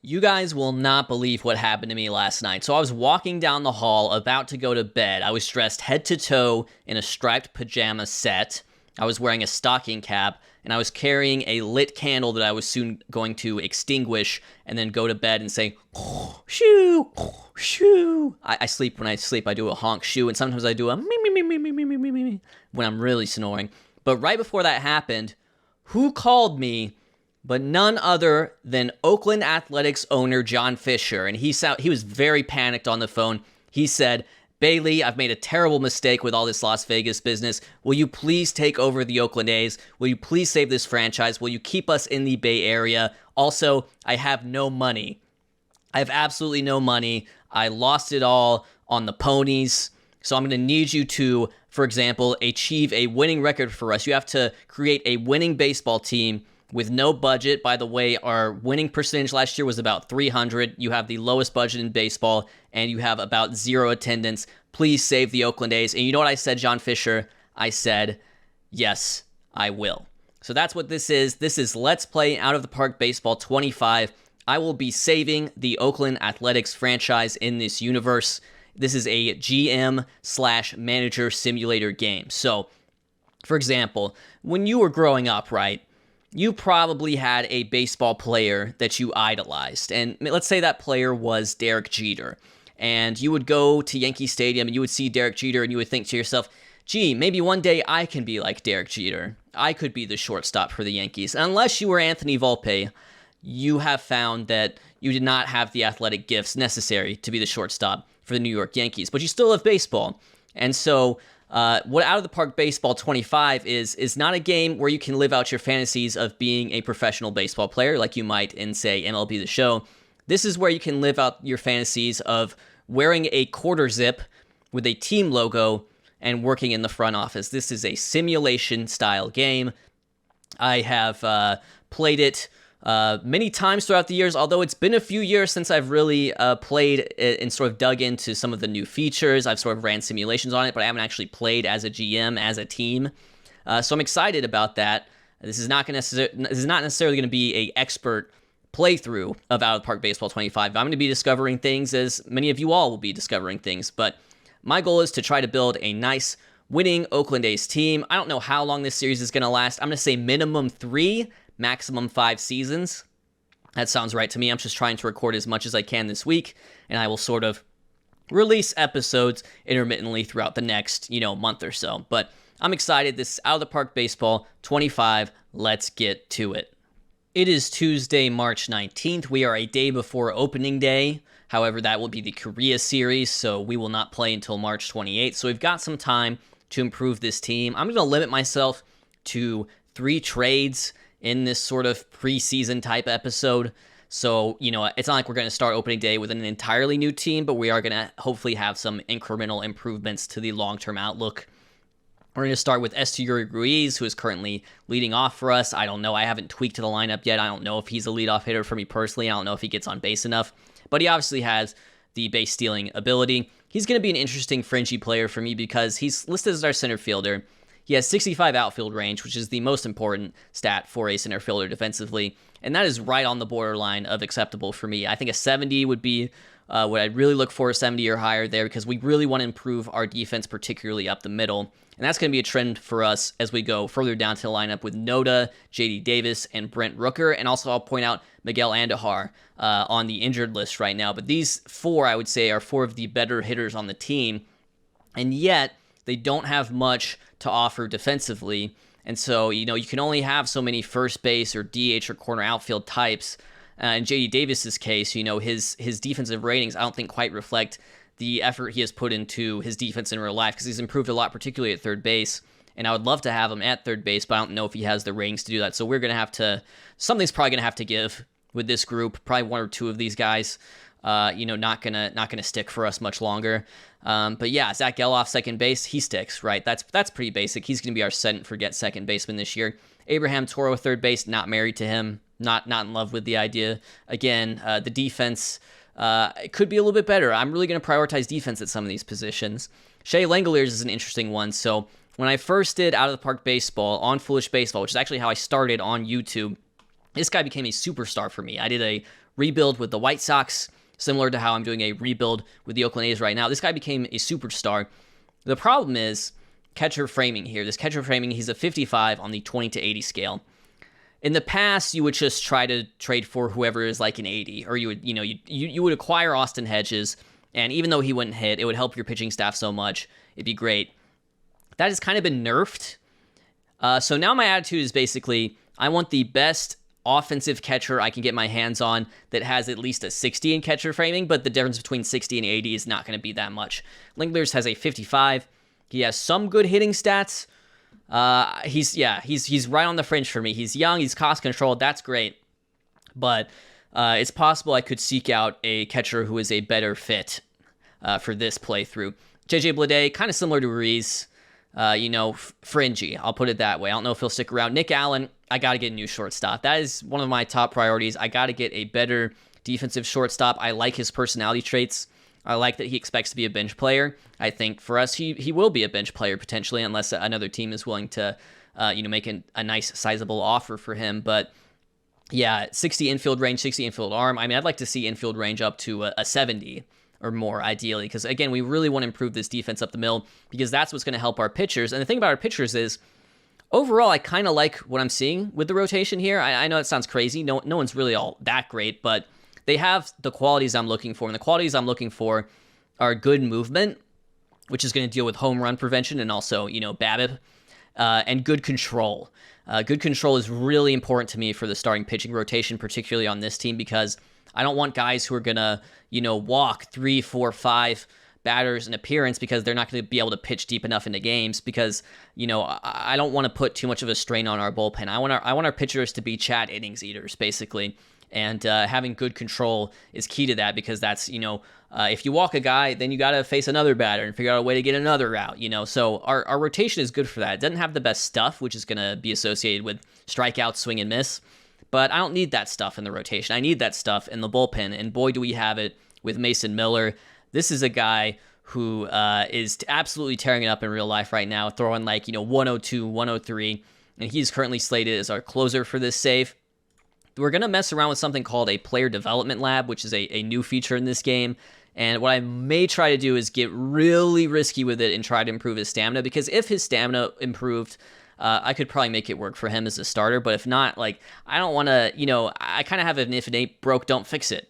You guys will not believe what happened to me last night. So I was walking down the hall about to go to bed. I was dressed head to toe in a striped pajama set. I was wearing a stocking cap, and I was carrying a lit candle that I was soon going to extinguish and then go to bed and say, shoo, shoo. I sleep when I sleep. I do a honk shoo, and sometimes I do a me, me, me, me, me, me, me, me, me, when I'm really snoring. But right before that happened, who called me but none other than Oakland Athletics owner John Fisher, and he was very panicked on the phone. He said, "Bailey, I've made a terrible mistake with all this Las Vegas business. Will you please take over the Oakland A's? Will you please save this franchise? Will you keep us in the Bay Area? Also, I have no money. I have absolutely no money. I lost it all on the ponies. So I'm going to need you to, for example, achieve a winning record for us. You have to create a winning baseball team with no budget. By the way, our winning percentage last year was about 300. You have the lowest budget in baseball, and you have about 0 attendance. Please save the Oakland A's." And you know what I said, John Fisher? I said, "Yes, I will." So that's what this is. This is Let's Play Out of the Park Baseball 25. I will be saving the Oakland Athletics franchise in this universe. This is a GM/manager simulator game. So, for example, when you were growing up, right, you probably had a baseball player that you idolized. And let's say that player was Derek Jeter. And you would go to Yankee Stadium and you would see Derek Jeter and you would think to yourself, gee, maybe one day I can be like Derek Jeter. I could be the shortstop for the Yankees. Unless you were Anthony Volpe, you have found that you did not have the athletic gifts necessary to be the shortstop for the New York Yankees. But you still love baseball. And so what Out of the Park Baseball 25 is not a game where you can live out your fantasies of being a professional baseball player like you might in, say, MLB The Show. This is where you can live out your fantasies of wearing a quarter zip with a team logo and working in the front office. This is a simulation-style game. I have played it many times throughout the years, although it's been a few years since I've really played and sort of dug into some of the new features. I've sort of ran simulations on it, but I haven't actually played as a GM, as a team. So I'm excited about that. This is not necessarily going to be an expert playthrough of Out of the Park Baseball 25. I'm going to be discovering things as many of you all will be discovering things, but my goal is to try to build a nice winning Oakland A's team. I don't know how long this series is going to last. I'm going to say minimum 3, maximum 5 seasons. That sounds right to me. I'm just trying to record as much as I can this week, and I will sort of release episodes intermittently throughout the next, month or so. But I'm excited. This is Out of the Park Baseball 25. Let's get to it. It is Tuesday, March 19th. We are a day before opening day. However, that will be the Korea series, so we will not play until March 28th. So we've got some time to improve this team. I'm going to limit myself to 3 trades in this sort of preseason type episode. So, it's not like we're going to start opening day with an entirely new team, but we are going to hopefully have some incremental improvements to the long-term outlook. We're going to start with Esteury Ruiz, who is currently leading off for us. I don't know. I haven't tweaked the lineup yet. I don't know if he's a leadoff hitter for me personally. I don't know if he gets on base enough, but he obviously has the base stealing ability. He's going to be an interesting fringy player for me because he's listed as our center fielder. He has 65 outfield range, which is the most important stat for a center fielder defensively, and that is right on the borderline of acceptable for me. I think a 70 would be what I'd really look for, a 70 or higher there, because we really want to improve our defense, particularly up the middle. And that's going to be a trend for us as we go further down to the lineup with Noda, JD Davis, and Brent Rooker. And also I'll point out Miguel Andujar on the injured list right now. But these 4, I would say, are 4 of the better hitters on the team. And yet, they don't have much to offer defensively. And so, you can only have so many first base or DH or corner outfield types. In JD Davis's case, his defensive ratings, I don't think quite reflect the effort he has put into his defense in real life, because he's improved a lot, particularly at third base. And I would love to have him at third base, but I don't know if he has the ratings to do that. So we're going to have to, something's probably going to have to give with this group. Probably 1 or 2 of these guys, not gonna stick for us much longer. But yeah, Zach Geloff, second base, he sticks, right? That's pretty basic. He's going to be our set and forget second baseman this year. Abraham Toro, third base, not married to him, not in love with the idea. Again, the defense, it could be a little bit better. I'm really going to prioritize defense at some of these positions. Shea Langoliers is an interesting one. So when I first did Out of the Park Baseball on Foolish Baseball, which is actually how I started on YouTube, this guy became a superstar for me. I did a rebuild with the White Sox, similar to how I'm doing a rebuild with the Oakland A's right now. This guy became a superstar. The problem is catcher framing here. This catcher framing, he's a 55 on the 20 to 80 scale. In the past, you would just try to trade for whoever is like an 80, or you would, you would acquire Austin Hedges, and even though he wouldn't hit, it would help your pitching staff so much. It'd be great. That has kind of been nerfed. So now my attitude is basically, I want the best offensive catcher I can get my hands on that has at least a 60 in catcher framing, but the difference between 60 and 80 is not going to be that much. Linklater's has a 55. He has some good hitting stats. He's right on the fringe for me. He's young, he's cost controlled, that's great. But it's possible I could seek out a catcher who is a better fit for this playthrough. JJ Bleday, kind of similar to Ruiz. Fringy, I'll put it that way. I don't know if he'll stick around. Nick Allen, I got to get a new shortstop. That is one of my top priorities. I got to get a better defensive shortstop. I like his personality traits. I like that he expects to be a bench player. I think for us, he will be a bench player potentially, unless another team is willing to, make a nice sizable offer for him. But yeah, 60 infield range, 60 infield arm. I mean, I'd like to see infield range up to a 70 or more, ideally, because again, we really want to improve this defense up the middle, because that's what's going to help our pitchers. And the thing about our pitchers is, overall, I kind of like what I'm seeing with the rotation here. I know it sounds crazy. No one's really all that great, but they have the qualities I'm looking for. And the qualities I'm looking for are good movement, which is going to deal with home run prevention and also, BABIP, and good control. Good control is really important to me for the starting pitching rotation, particularly on this team, because I don't want guys who are going to, walk 3, 4, 5 batters an appearance because they're not going to be able to pitch deep enough into games, because, I don't want to put too much of a strain on our bullpen. I want our pitchers to be Chad innings eaters, basically. And having good control is key to that, because that's, if you walk a guy, then you got to face another batter and figure out a way to get another out, So our rotation is good for that. It doesn't have the best stuff, which is going to be associated with strikeout, swing, and miss. But I don't need that stuff in the rotation. I need that stuff in the bullpen. And boy, do we have it with Mason Miller. This is a guy who is absolutely tearing it up in real life right now, throwing 102, 103. And he's currently slated as our closer for this save. We're going to mess around with something called a player development lab, which is a new feature in this game. And what I may try to do is get really risky with it and try to improve his stamina, because if his stamina improved, I could probably make it work for him as a starter. But if not, I don't want to, I kind of have an if it ain't broke, don't fix it,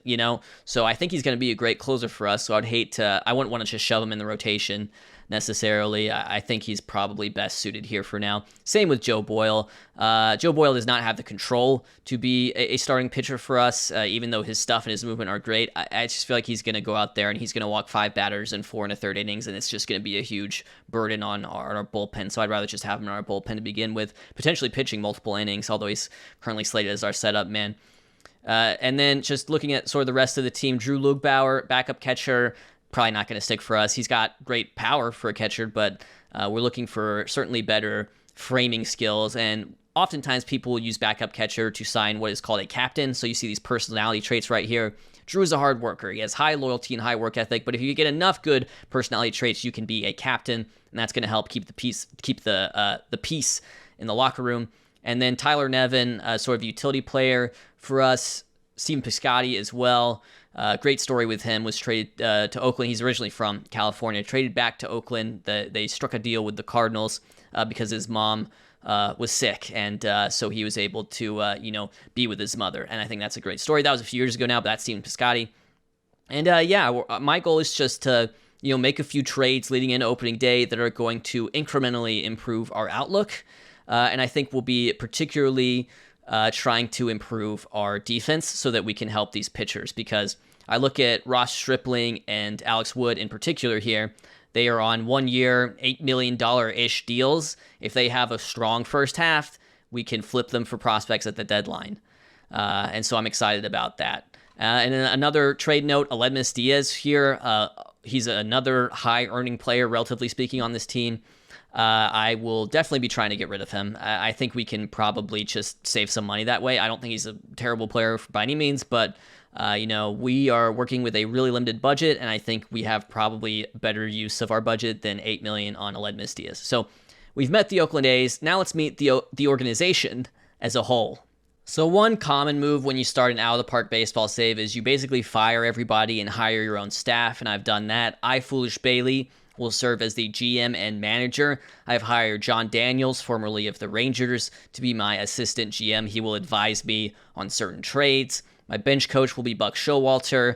So I think he's going to be a great closer for us. So I wouldn't want to just shove him in the rotation necessarily. I think he's probably best suited here for now. Same with Joe Boyle. Joe Boyle does not have the control to be a starting pitcher for us, even though his stuff and his movement are great. I just feel like he's going to go out there and he's going to walk 5 batters in 4 1/3 innings, and it's just going to be a huge burden on our bullpen. So I'd rather just have him in our bullpen to begin with, potentially pitching multiple innings, although he's currently slated as our setup man. And then just looking at sort of the rest of the team, Drew Lugbauer, backup catcher, probably not going to stick for us. He's got great power for a catcher, but we're looking for certainly better framing skills. And oftentimes people will use backup catcher to sign what is called a captain. So you see these personality traits right here. Drew is a hard worker. He has high loyalty and high work ethic, but if you get enough good personality traits, you can be a captain, and that's going to help keep the peace in the locker room. And then Tyler Nevin, sort of utility player for us. Steven Piscotty as well. Great story with him. Was traded to Oakland. He's originally from California. Traded back to Oakland. They struck a deal with the Cardinals because his mom was sick, and so he was able to be with his mother. And I think that's a great story. That was a few years ago now, but that's Steven Piscotty. And my goal is just to make a few trades leading into opening day that are going to incrementally improve our outlook. And I think we'll be particularly trying to improve our defense so that we can help these pitchers, because I look at Ross Stripling and Alex Wood in particular here. They are on 1 year, $8 million-ish deals. If they have a strong first half, we can flip them for prospects at the deadline. And so I'm excited about that. And then another trade note, Aledmus Diaz here. He's another high-earning player, relatively speaking, on this team. I will definitely be trying to get rid of him. I think we can probably just save some money that way. I don't think he's a terrible player by any means, but we are working with a really limited budget, and I think we have probably better use of our budget than $8 million on Aledmus Diaz. So we've met the Oakland A's. Now let's meet the organization as a whole. So one common move when you start an out-of-the-park baseball save is you basically fire everybody and hire your own staff, and I've done that. I, Foolish Bailey, will serve as the GM and manager. I've hired John Daniels, formerly of the Rangers, to be my assistant GM. He will advise me on certain trades. My bench coach will be Buck Showalter.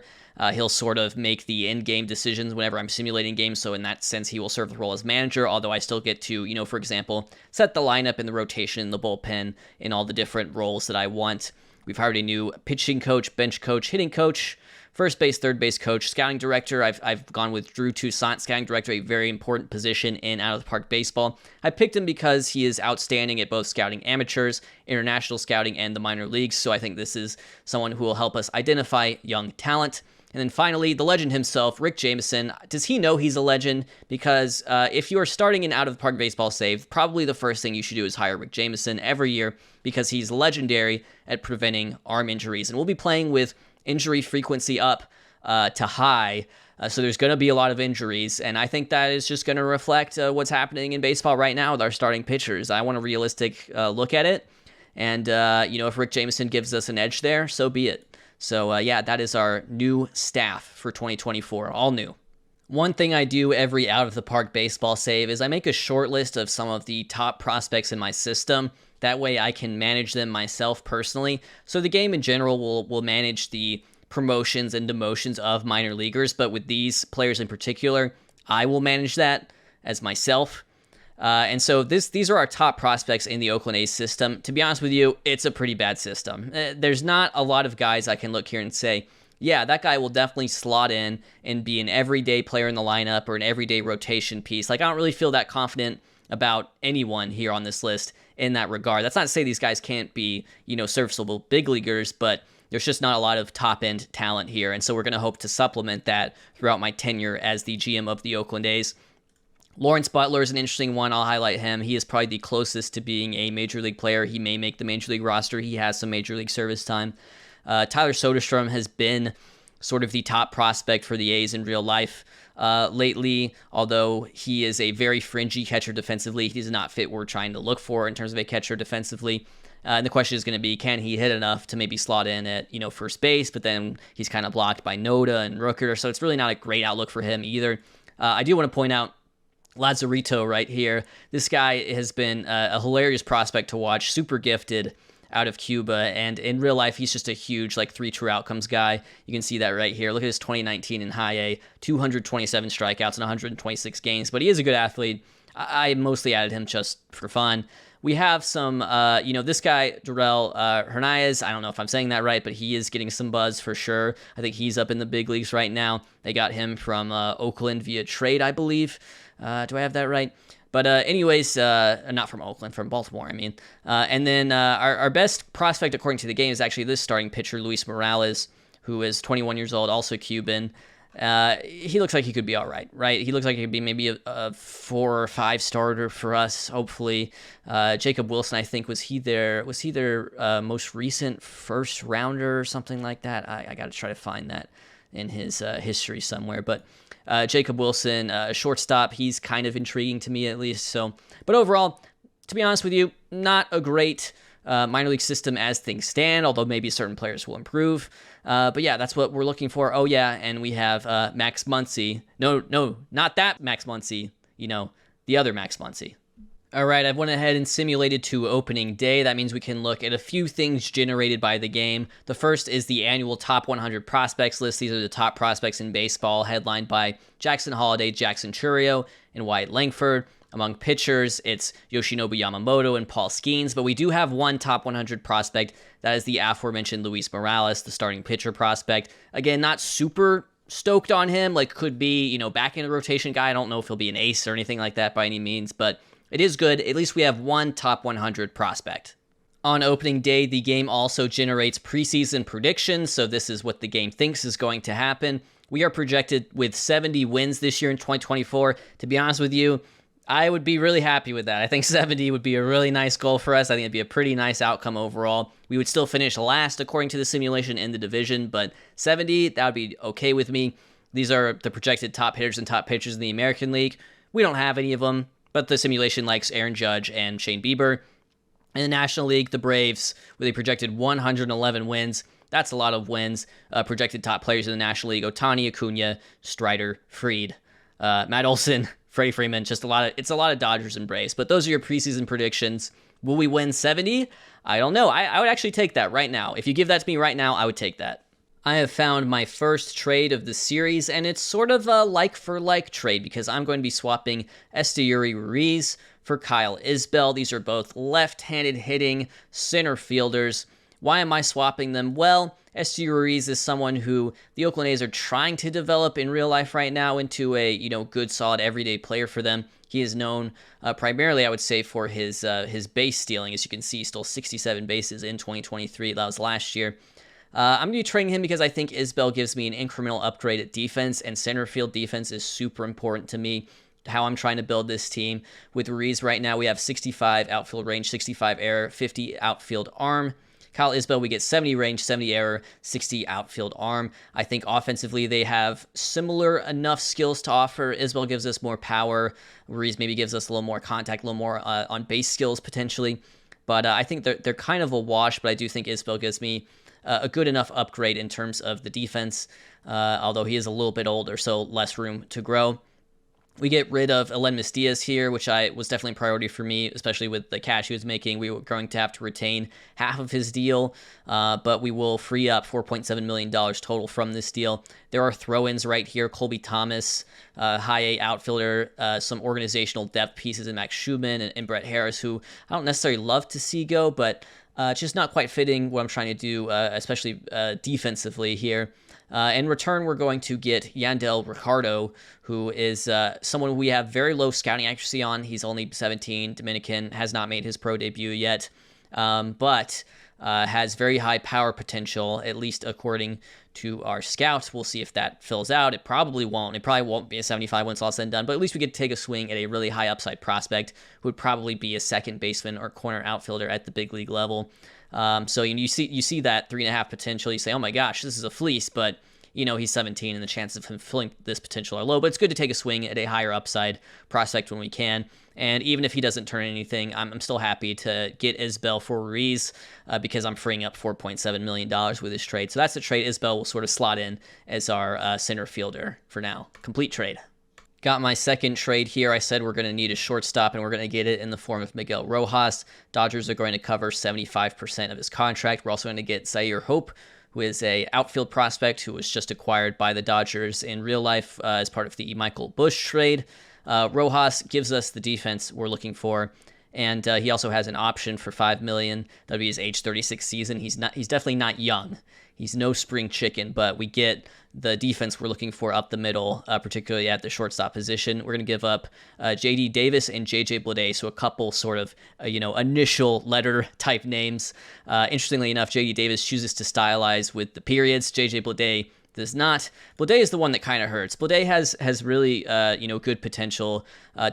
He'll sort of make the in-game decisions whenever I'm simulating games, so in that sense, he will serve the role as manager, although I still get to, for example, set the lineup and the rotation in the bullpen in all the different roles that I want. We've hired a new pitching coach, bench coach, hitting coach, first base, third base coach, scouting director. I've gone with Drew Toussaint, scouting director, a very important position in out-of-the-park baseball. I picked him because he is outstanding at both scouting amateurs, international scouting, and the minor leagues, so I think this is someone who will help us identify young talent. And then finally, the legend himself, Rick Jameson. Does he know he's a legend? Because if you are starting an out-of-the-park baseball save, probably the first thing you should do is hire Rick Jameson every year because he's legendary at preventing arm injuries. And we'll be playing with injury frequency up to high, so there's going to be a lot of injuries. And I think that is just going to reflect what's happening in baseball right now with our starting pitchers. I want a realistic look at it. And, if Rick Jameson gives us an edge there, so be it. So, that is our new staff for 2024, all new. One thing I do every out-of-the-park baseball save is I make a short list of some of the top prospects in my system. That way I can manage them myself personally. So the game in general will manage the promotions and demotions of minor leaguers, but with these players in particular, I will manage that as myself. And so these are our top prospects in the Oakland A's system. To be honest with you, it's a pretty bad system. There's not a lot of guys I can look here and say, yeah, that guy will definitely slot in and be an everyday player in the lineup or an everyday rotation piece. Like, I don't really feel that confident about anyone here on this list in that regard. That's not to say these guys can't be, serviceable big leaguers, but there's just not a lot of top-end talent here. And so we're going to hope to supplement that throughout my tenure as the GM of the Oakland A's. Lawrence Butler is an interesting one. I'll highlight him. He is probably the closest to being a major league player. He may make the major league roster. He has some major league service time. Tyler Soderstrom has been sort of the top prospect for the A's in real life lately, although he is a very fringy catcher defensively. He does not fit what we're trying to look for in terms of a catcher defensively. And the question is going to be, can he hit enough to maybe slot in at, first base, but then he's kind of blocked by Noda and Rooker, so it's really not a great outlook for him either. I do want to point out Lazarito right here. This guy has been a hilarious prospect to watch, super gifted out of Cuba, and in real life, he's just a huge, three true outcomes guy. You can see that right here. Look at his 2019 in high A, 227 strikeouts in 126 games, but he is a good athlete. I mostly added him just for fun. We have some, this guy, Durrell Hernandez, I don't know if I'm saying that right, but he is getting some buzz for sure. I think he's up in the big leagues right now. They got him from Oakland via trade, I believe. Do I have that right? But anyways, not from Oakland, from Baltimore, I mean. And then our best prospect, according to the game, is actually this starting pitcher, Luis Morales, who is 21 years old, also Cuban. He looks like he could be all right? He looks like he could be maybe a 4 or 5 starter for us, hopefully. Jacob Wilson, I think, was he their most recent first rounder or something like that? I got to try to find that in his history somewhere. But Jacob Wilson, shortstop, he's kind of intriguing to me at least. So, but overall, to be honest with you, not a great minor league system as things stand, although maybe certain players will improve. But yeah, that's what we're looking for. Oh yeah, and we have Max Muncy. No, not that Max Muncy. The other Max Muncy. All right, I've went ahead and simulated to opening day. That means we can look at a few things generated by the game. The first is the annual top 100 prospects list. These are the top prospects in baseball, headlined by Jackson Holliday, Jackson Chourio, and Wyatt Langford. Among pitchers, it's Yoshinobu Yamamoto and Paul Skeens, but we do have one top 100 prospect. That is the aforementioned Luis Morales, the starting pitcher prospect. Again, not super stoked on him, could be, back in the rotation guy. I don't know if he'll be an ace or anything like that by any means, but it is good. At least we have one top 100 prospect. On opening day, the game also generates preseason predictions, so this is what the game thinks is going to happen. We are projected with 70 wins this year in 2024. To be honest with you, I would be really happy with that. I think 70 would be a really nice goal for us. I think it'd be a pretty nice outcome overall. We would still finish last according to the simulation in the division, but 70, that would be okay with me. These are the projected top hitters and top pitchers in the American League. We don't have any of them, but the simulation likes Aaron Judge and Shane Bieber. In the National League, the Braves, with a projected 111 wins. That's a lot of wins. Projected top players in the National League: Ohtani, Acuna, Strider, Fried, Matt Olson, Freddie Freeman. It's a lot of Dodgers and Braves. But those are your preseason predictions. Will we win 70? I don't know. I would actually take that right now. If you give that to me right now, I would take that. I have found my first trade of the series, and it's sort of a like-for-like trade because I'm going to be swapping Esteury Ruiz for Kyle Isbell. These are both left-handed hitting center fielders. Why am I swapping them? Well, Esteury Ruiz is someone who the Oakland A's are trying to develop in real life right now into a good, solid, everyday player for them. He is known primarily, I would say, for his base stealing. As you can see, he stole 67 bases in 2023. That was last year. I'm going to be trading him because I think Isbell gives me an incremental upgrade at defense, and center field defense is super important to me, how I'm trying to build this team. With Ruiz right now, we have 65 outfield range, 65 error, 50 outfield arm. Kyle Isbell, we get 70 range, 70 error, 60 outfield arm. I think offensively they have similar enough skills to offer. Isbell gives us more power. Ruiz maybe gives us a little more contact, a little more on base skills potentially. But I think they're kind of a wash, but I do think Isbell gives me a good enough upgrade in terms of the defense, although he is a little bit older, so less room to grow. We get rid of Aledmys Diaz here, which was definitely a priority for me, especially with the cash he was making. We were going to have to retain half of his deal, but we will free up $4.7 million total from this deal. There are throw-ins right here: Colby Thomas, high A outfielder, some organizational depth pieces in Max Schumann and Brett Harris, who I don't necessarily love to see go, but just not quite fitting what I'm trying to do, especially defensively here. In return, we're going to get Yandel Ricardo, who is someone we have very low scouting accuracy on. He's only 17, Dominican, has not made his pro debut yet, but has very high power potential, at least according to our scouts. We'll see if that fills out. It probably won't. It probably won't be a 75 when it's all said and done, but at least we could take a swing at a really high upside prospect who would probably be a second baseman or corner outfielder at the big league level. So you see that 3.5 potential. You say, oh my gosh, this is a fleece, but he's 17 and the chances of him filling this potential are low. But it's good to take a swing at a higher upside prospect when we can. And even if he doesn't turn anything, I'm still happy to get Isbell for Ruiz because I'm freeing up $4.7 million with this trade. So that's the trade. Isbell will sort of slot in as our center fielder for now. Complete trade. Got my second trade here. I said we're going to need a shortstop, and we're going to get it in the form of Miguel Rojas. Dodgers are going to cover 75% of his contract. We're also going to get Zaire Hope, who is a outfield prospect who was just acquired by the Dodgers in real life as part of the Michael Busch trade. Rojas gives us the defense we're looking for, and he also has an option for $5 million. That'll be his age 36 season. He's definitely not young. He's no spring chicken, but we get the defense we're looking for up the middle, particularly at the shortstop position. We're going to give up J.D. Davis and J.J. Bleday, so a couple sort of, initial letter type names. Interestingly enough, J.D. Davis chooses to stylize with the periods. J.J. Bleday does not. Bleday is the one that kind of hurts. Bleday has really, good potential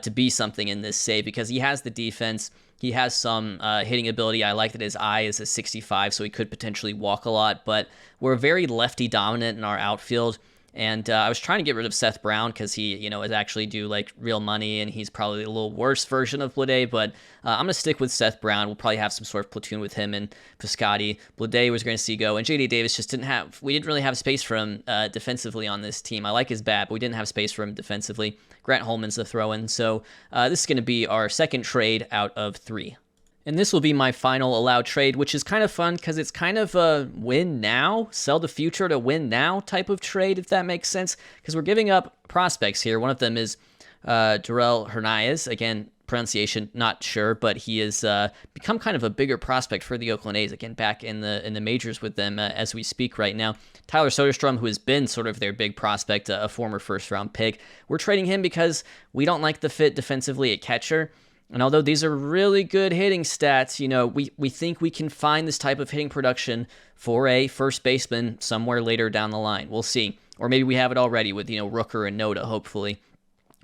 to be something in this save because he has the defense. He has some hitting ability. I like that his eye is a 65, so he could potentially walk a lot, but we're very lefty dominant in our outfield. And I was trying to get rid of Seth Brown because he, is actually due like real money, and he's probably a little worse version of Bleday. But I'm gonna stick with Seth Brown. We'll probably have some sort of platoon with him and Piscotty. Bleday was going to see go, and J.D. Davis just we didn't really have space for him defensively on this team. I like his bat, but we didn't have space for him defensively. Grant Holman's the throw-in, so this is going to be our second trade out of 3. And this will be my final allowed trade, which is kind of fun because it's kind of a win now, sell the future to win now type of trade, if that makes sense, because we're giving up prospects here. One of them is Durell Hernandez. Again, pronunciation not sure, but he has become kind of a bigger prospect for the Oakland A's, again, back in the majors with them as we speak right now. Tyler Soderstrom, who has been sort of their big prospect, a former first-round pick. We're trading him because we don't like the fit defensively at catcher. And although these are really good hitting stats, we think we can find this type of hitting production for a first baseman somewhere later down the line. We'll see. Or maybe we have it already with, Rooker and Noda, hopefully.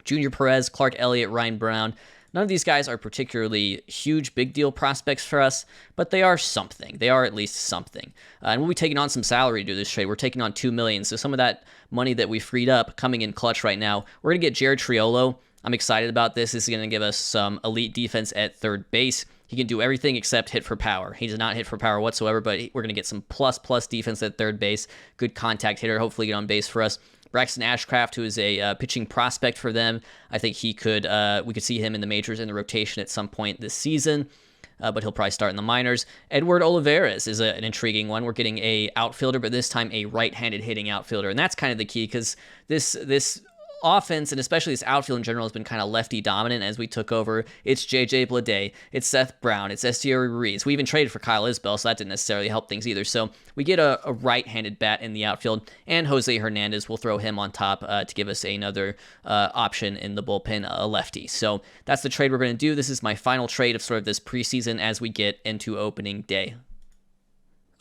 Junior Perez, Clark Elliott, Ryan Brown. None of these guys are particularly huge, big deal prospects for us, but they are something. They are at least something. And we'll be taking on some salary to do this trade. We're taking on $2 million. So some of that money that we freed up coming in clutch right now, we're going to get Jared Triolo. I'm excited about this. This is going to give us some elite defense at third base. He can do everything except hit for power. He does not hit for power whatsoever, but we're going to get some plus defense at third base. Good contact hitter, hopefully get on base for us. Braxton Ashcraft, who is a pitching prospect for them. I think we could see him in the majors in the rotation at some point this season. But he'll probably start in the minors. Edward Olivares is an intriguing one. We're getting a outfielder, but this time a right-handed hitting outfielder. And that's kind of the key, because this offense, and especially this outfield in general, has been kind of lefty dominant as we took over. It's JJ Bleday, it's Seth Brown, it's Esteury Ruiz. We even traded for Kyle Isbell, so that didn't necessarily help things either. So we get a right-handed bat in the outfield, and Jose Hernandez, will throw him on top to give us another option in the bullpen, a lefty. So that's the trade we're going to do. This is my final trade of sort of this preseason as we get into opening day.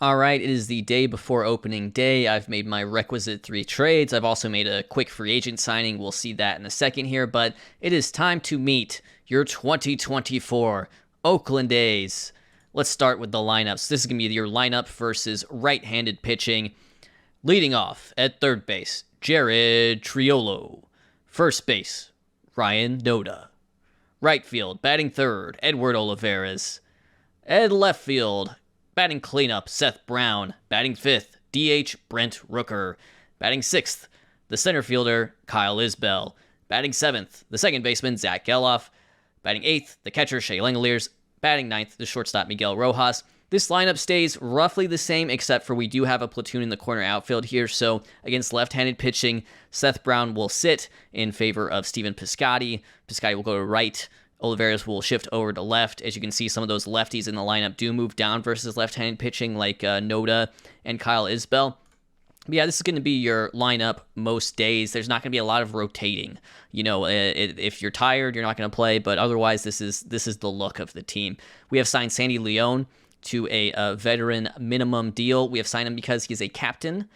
All right, it is the day before opening day. I've made my requisite 3 trades. I've also made a quick free agent signing. We'll see that in a second here, but it is time to meet your 2024 Oakland A's. Let's start with the lineups. This is going to be your lineup versus right-handed pitching. Leading off at third base, Jared Triolo. First base, Ryan Noda. Right field, batting third, Edward Olivares. At left field, batting cleanup, Seth Brown. Batting fifth, DH Brent Rooker. Batting sixth, the center fielder, Kyle Isbell. Batting seventh, the second baseman, Zach Geloff. Batting eighth, the catcher, Shea Langeliers. Batting ninth, the shortstop, Miguel Rojas. This lineup stays roughly the same, except for we do have a platoon in the corner outfield here. So against left-handed pitching, Seth Brown will sit in favor of Stephen Piscotty. Piscotty will go to right. Olivares will shift over to left. As you can see, some of those lefties in the lineup do move down versus left-handed pitching, like Noda and Kyle Isbell. But yeah, this is going to be your lineup most days. There's not going to be a lot of rotating. You know, if you're tired, you're not going to play. But otherwise, this is the look of the team. We have signed Sandy Leon to a veteran minimum deal. We have signed him because he's a captain.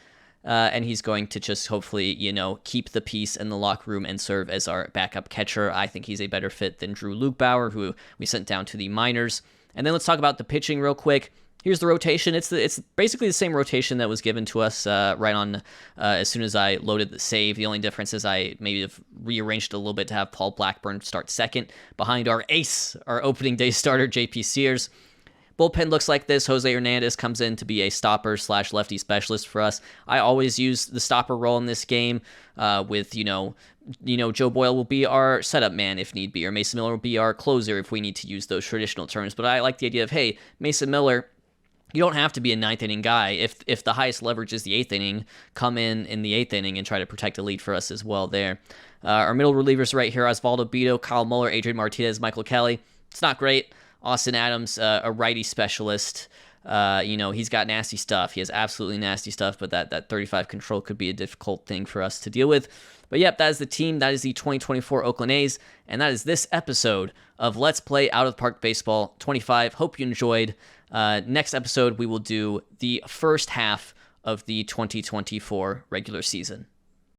And he's going to just hopefully, keep the peace in the locker room and serve as our backup catcher. I think he's a better fit than Drew Lukebauer, who we sent down to the minors. And then let's talk about the pitching real quick. Here's the rotation. It's basically the same rotation that was given to us right on as soon as I loaded the save. The only difference is I maybe have rearranged it a little bit to have Paul Blackburn start second behind our ace, our opening day starter, JP Sears. Bullpen looks like this. Jose Hernandez comes in to be a stopper/lefty specialist for us. I always use the stopper role in this game with, Joe Boyle will be our setup man if need be, or Mason Miller will be our closer if we need to use those traditional terms. But I like the idea of, hey, Mason Miller, you don't have to be a ninth inning guy. If the highest leverage is the eighth inning, come in the eighth inning and try to protect a lead for us as well there. Our middle relievers right here, Osvaldo Bido, Kyle Muller, Adrian Martinez, Michael Kelly. It's not great. Austin Adams, a righty specialist. He's got nasty stuff. He has absolutely nasty stuff, but that 35 control could be a difficult thing for us to deal with. But yep, that is the team. That is the 2024 Oakland A's, and that is this episode of Let's Play Out of the Park Baseball 25. Hope you enjoyed. Next episode, we will do the first half of the 2024 regular season.